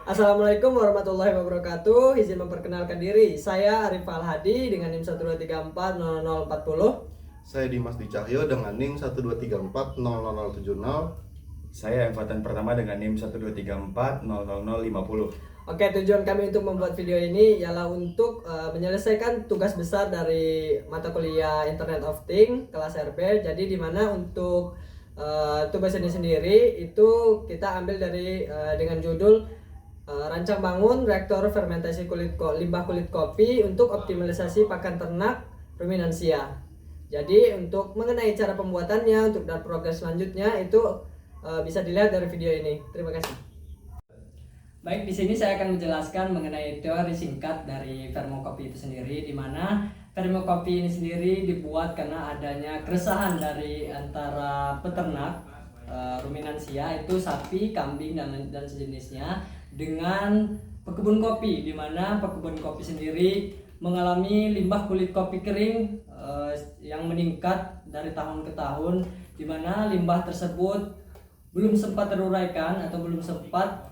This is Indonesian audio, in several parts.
Assalamualaikum warahmatullahi wabarakatuh. Izin memperkenalkan diri. Saya Arif Alhadi dengan NIM 123400040. Saya Dimas Dicahyo dengan NIM 123400070. Saya angkatan pertama dengan NIM 123400050. Oke, tujuan kami untuk membuat video ini ialah untuk menyelesaikan tugas besar dari mata kuliah Internet of Things kelas RP. Jadi di mana untuk tugas ini sendiri itu kita ambil dari dengan judul rancang bangun reaktor fermentasi limbah kulit kopi untuk optimalisasi pakan ternak ruminansia. Jadi untuk mengenai cara pembuatannya untuk dan progres selanjutnya itu bisa dilihat dari video ini. Terima kasih. Baik, di sini saya akan menjelaskan mengenai teori singkat dari fermokopi itu sendiri, di mana fermokopi ini sendiri dibuat karena adanya keresahan dari antara peternak ruminansia itu sapi, kambing dan sejenisnya dengan pekebun kopi, di mana pekebun kopi sendiri mengalami limbah kulit kopi kering yang meningkat dari tahun ke tahun, di mana limbah tersebut belum sempat teruraikan atau belum sempat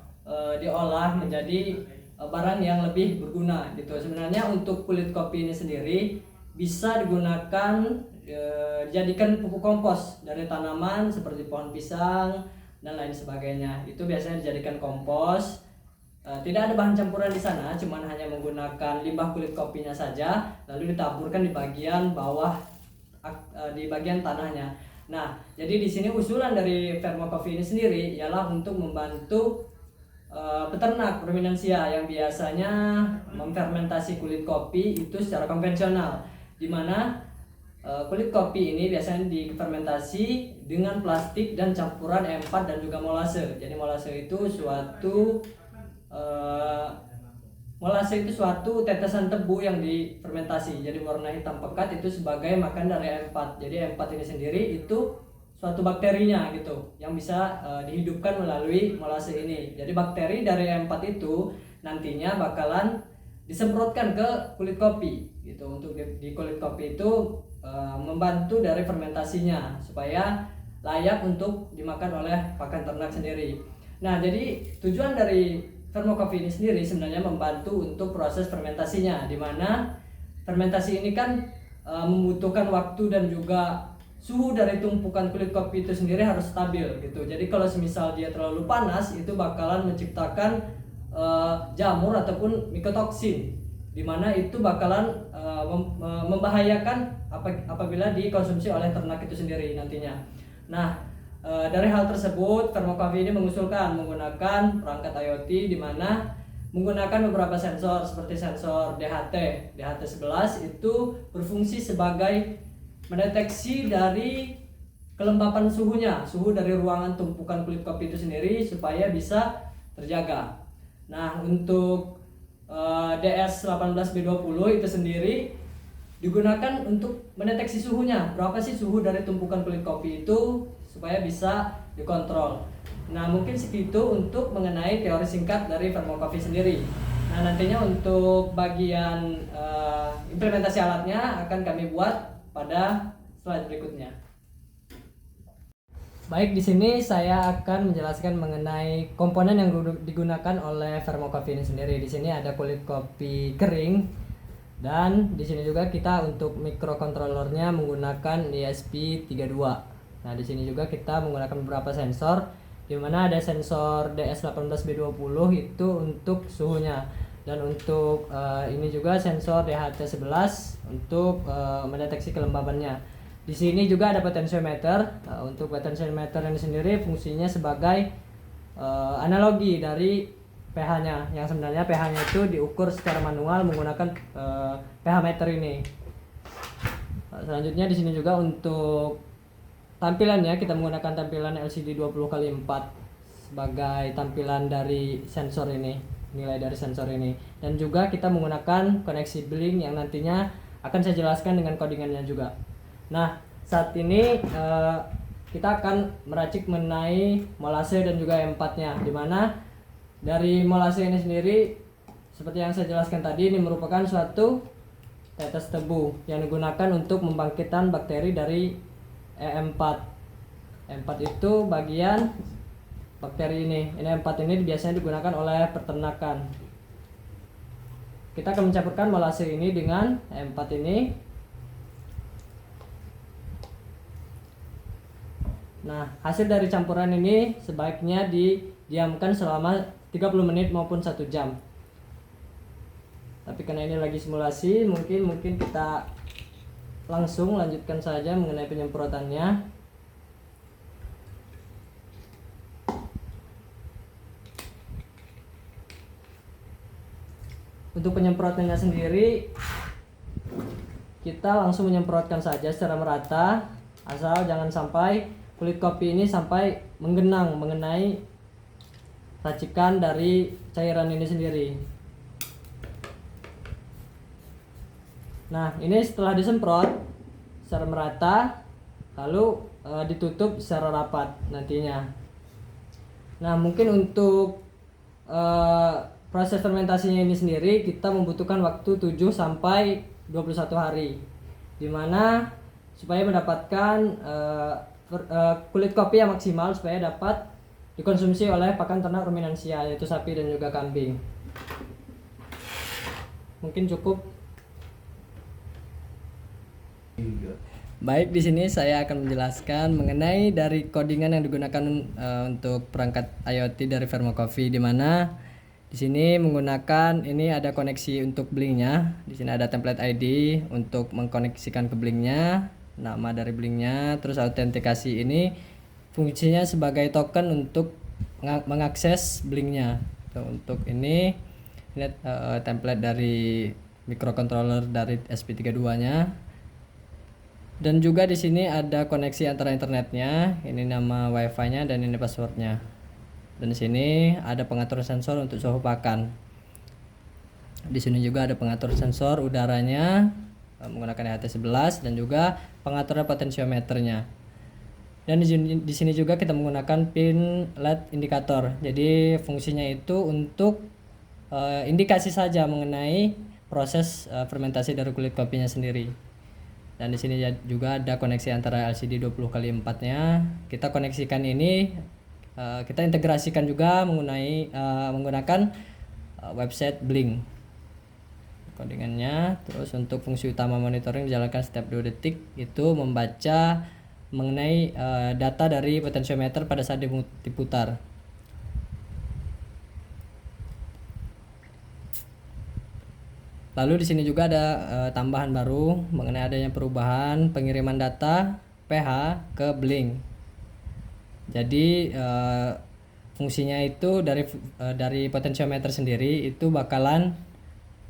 diolah menjadi barang yang lebih berguna gitu. Sebenarnya untuk kulit kopi ini sendiri bisa digunakan dijadikan pupuk kompos dari tanaman seperti pohon pisang dan lain sebagainya. Itu biasanya dijadikan kompos. Tidak ada bahan campuran di sana, cuman hanya menggunakan limbah kulit kopinya saja, lalu ditaburkan di bagian bawah di bagian tanahnya. Nah, jadi di sini usulan dari fermokopi ini sendiri ialah untuk membantu peternak ruminansia yang biasanya memfermentasi kulit kopi itu secara konvensional, di mana kulit kopi ini biasanya difermentasi dengan plastik dan campuran E4 dan juga molase. Jadi molase itu suatu tetesan tebu yang difermentasi. Jadi warna hitam pekat itu sebagai makan dari E4. Jadi E4 ini sendiri itu suatu bakterinya gitu yang bisa dihidupkan melalui molase ini. Jadi bakteri dari E4 itu nantinya bakalan disemprotkan ke kulit kopi gitu. Untuk di kulit kopi itu membantu dari fermentasinya supaya layak untuk dimakan oleh pakan ternak sendiri. Nah, jadi tujuan dari fermokopi ini sendiri sebenarnya membantu untuk proses fermentasinya, di mana fermentasi ini kan membutuhkan waktu dan juga suhu dari tumpukan kulit kopi itu sendiri harus stabil gitu. Jadi kalau semisal dia terlalu panas itu bakalan menciptakan jamur ataupun mikotoksin, di mana itu bakalan membahayakan apabila dikonsumsi oleh ternak itu sendiri nantinya. Nah, dari hal tersebut fermokopi ini mengusulkan menggunakan perangkat IoT, di mana menggunakan beberapa sensor seperti sensor DHT11 itu berfungsi sebagai mendeteksi dari kelembapan suhu dari ruangan tumpukan kulit kopi itu sendiri supaya bisa terjaga. Nah, untuk DS18B20 itu sendiri digunakan untuk mendeteksi suhunya, berapa sih suhu dari tumpukan kulit kopi itu supaya bisa dikontrol. Nah, mungkin segitu untuk mengenai teori singkat dari fermokopi sendiri. Nah, nantinya untuk bagian implementasi alatnya akan kami buat pada slide berikutnya. Baik, di sini saya akan menjelaskan mengenai komponen yang digunakan oleh fermokopi ini sendiri. Di sini ada kulit kopi kering, dan di sini juga kita untuk mikrokontrolernya menggunakan ESP32. Nah, di sini juga kita menggunakan beberapa sensor, di mana ada sensor DS18B20 itu untuk suhunya, dan untuk ini juga sensor DHT11 untuk mendeteksi kelembabannya. Di sini juga ada potensiometer. Untuk potensiometer ini sendiri fungsinya sebagai analogi dari pH-nya, yang sebenarnya pH-nya itu diukur secara manual menggunakan pH meter ini. Selanjutnya di sini juga untuk tampilannya kita menggunakan tampilan LCD 20x4 sebagai tampilan dari sensor ini, nilai dari sensor ini, dan juga kita menggunakan koneksi blink yang nantinya akan saya jelaskan dengan codingannya juga. Nah, saat ini kita akan meracik mengenai molase dan juga E4-nya, di mana dari molase ini sendiri seperti yang saya jelaskan tadi, ini merupakan suatu tetes tebu yang digunakan untuk membangkitkan bakteri dari E4. E4 itu bagian bakteri ini. Ini M4 ini biasanya digunakan oleh peternakan. Kita akan mencampurkan molase ini dengan M4 ini. Nah, hasil dari campuran ini sebaiknya didiamkan selama 30 menit maupun 1 jam. Tapi karena ini lagi simulasi, mungkin kita langsung lanjutkan saja mengenai penyemprotannya. Untuk penyemprotannya sendiri, kita langsung menyemprotkan saja secara merata, asal jangan sampai kulit kopi ini sampai menggenang mengenai racikan dari cairan ini sendiri. Nah, ini setelah disemprot secara merata, lalu ditutup secara rapat nantinya. Nah, mungkin untuk proses fermentasinya ini sendiri kita membutuhkan waktu 7 sampai 21 hari, dimana supaya mendapatkan kulit kopi yang maksimal supaya dapat dikonsumsi oleh pakan ternak ruminansia, yaitu sapi dan juga kambing. Mungkin cukup. Baik, di sini saya akan menjelaskan mengenai dari codingan yang digunakan untuk perangkat IoT dari Vermo Coffee, di mana di sini menggunakan ini ada koneksi untuk blinknya. Di sini ada template ID untuk mengkoneksikan ke blinknya, nama dari blinknya, terus autentikasi ini fungsinya sebagai token untuk mengakses blinknya. Untuk ini template dari microcontroller dari SP32-nya. Dan juga di sini ada koneksi antara internetnya, ini nama wifi-nya dan ini passwordnya. Dan di sini ada pengatur sensor untuk suhu pakan. Di sini juga ada pengatur sensor udaranya menggunakan HT11 dan juga pengatur potensiometernya. Dan di sini juga kita menggunakan pin LED indikator. Jadi fungsinya itu untuk indikasi saja mengenai proses fermentasi dari kulit kopinya sendiri. Dan di sini juga ada koneksi antara LCD 20x4-nya. Kita koneksikan ini, kita integrasikan juga menggunakan website Blink codingannya. Terus untuk fungsi utama monitoring dijalankan setiap 2 detik, itu membaca mengenai data dari potensiometer pada saat diputar. Lalu di sini juga ada tambahan baru mengenai adanya perubahan pengiriman data pH ke Blink. Jadi fungsinya itu dari potensiometer sendiri itu bakalan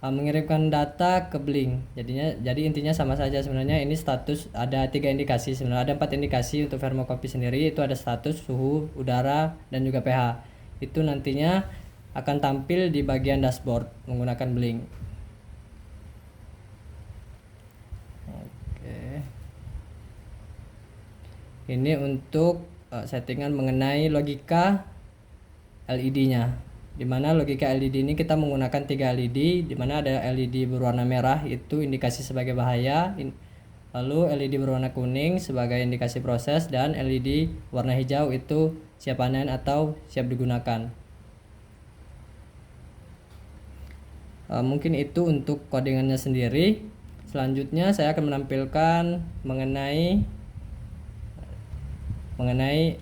mengirimkan data ke Blink. Jadi intinya sama saja sebenarnya. Ini status, ada 3 indikasi sebenarnya, ada 4 indikasi untuk Vermo Coffee sendiri. Itu ada status, suhu, udara, dan juga pH. Itu nantinya akan tampil di bagian dashboard menggunakan Blink. Ini untuk settingan mengenai logika LED-nya. Dimana logika LED ini kita menggunakan 3 LED, dimana ada LED berwarna merah itu indikasi sebagai bahaya, lalu LED berwarna kuning sebagai indikasi proses, dan LED warna hijau itu siap panen atau siap digunakan. Mungkin itu untuk codingannya sendiri. Selanjutnya saya akan menampilkan mengenai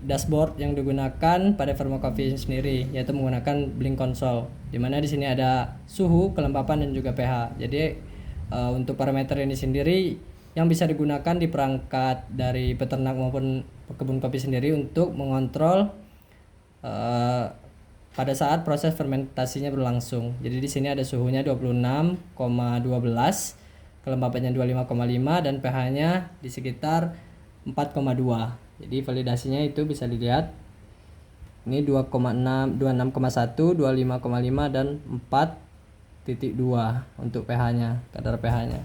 dashboard yang digunakan pada Vermo Coffee sendiri, yaitu menggunakan Blink Console, dimana di sini ada suhu, kelembapan, dan juga pH. Jadi untuk parameter ini sendiri yang bisa digunakan di perangkat dari peternak maupun kebun kopi sendiri untuk mengontrol pada saat proses fermentasinya berlangsung. Jadi di sini ada suhunya 26,12, kelembapannya 25,5, dan pH-nya di sekitar 4,2. Jadi validasinya itu bisa dilihat. Ini 2,6, 26,1, 25,5, dan 4,2 untuk pH-nya, kadar pH-nya.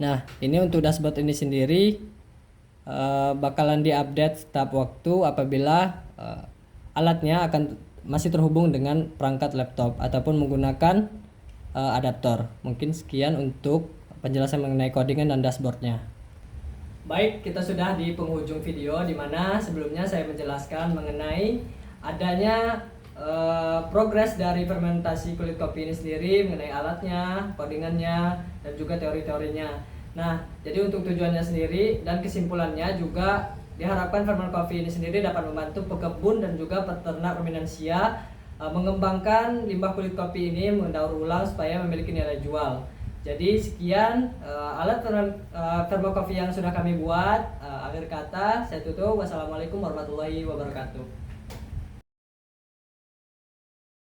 Nah, ini untuk dashboard ini sendiri bakalan diupdate setiap waktu apabila alatnya akan masih terhubung dengan perangkat laptop ataupun menggunakan adaptor. Mungkin sekian untuk penjelasan mengenai codingan dan dashboardnya. Baik, kita sudah di penghujung video, di mana sebelumnya saya menjelaskan mengenai adanya progres dari fermentasi kulit kopi ini sendiri mengenai alatnya, codingannya, dan juga teori-teorinya. Nah, jadi untuk tujuannya sendiri dan kesimpulannya juga diharapkan ferment coffee ini sendiri dapat membantu pekebun dan juga peternak ruminansia mengembangkan limbah kulit kopi ini mendaur ulang supaya memiliki nilai jual. Jadi sekian alat ferment coffee yang sudah kami buat. Akhir kata saya tutup. Wassalamualaikum warahmatullahi wabarakatuh.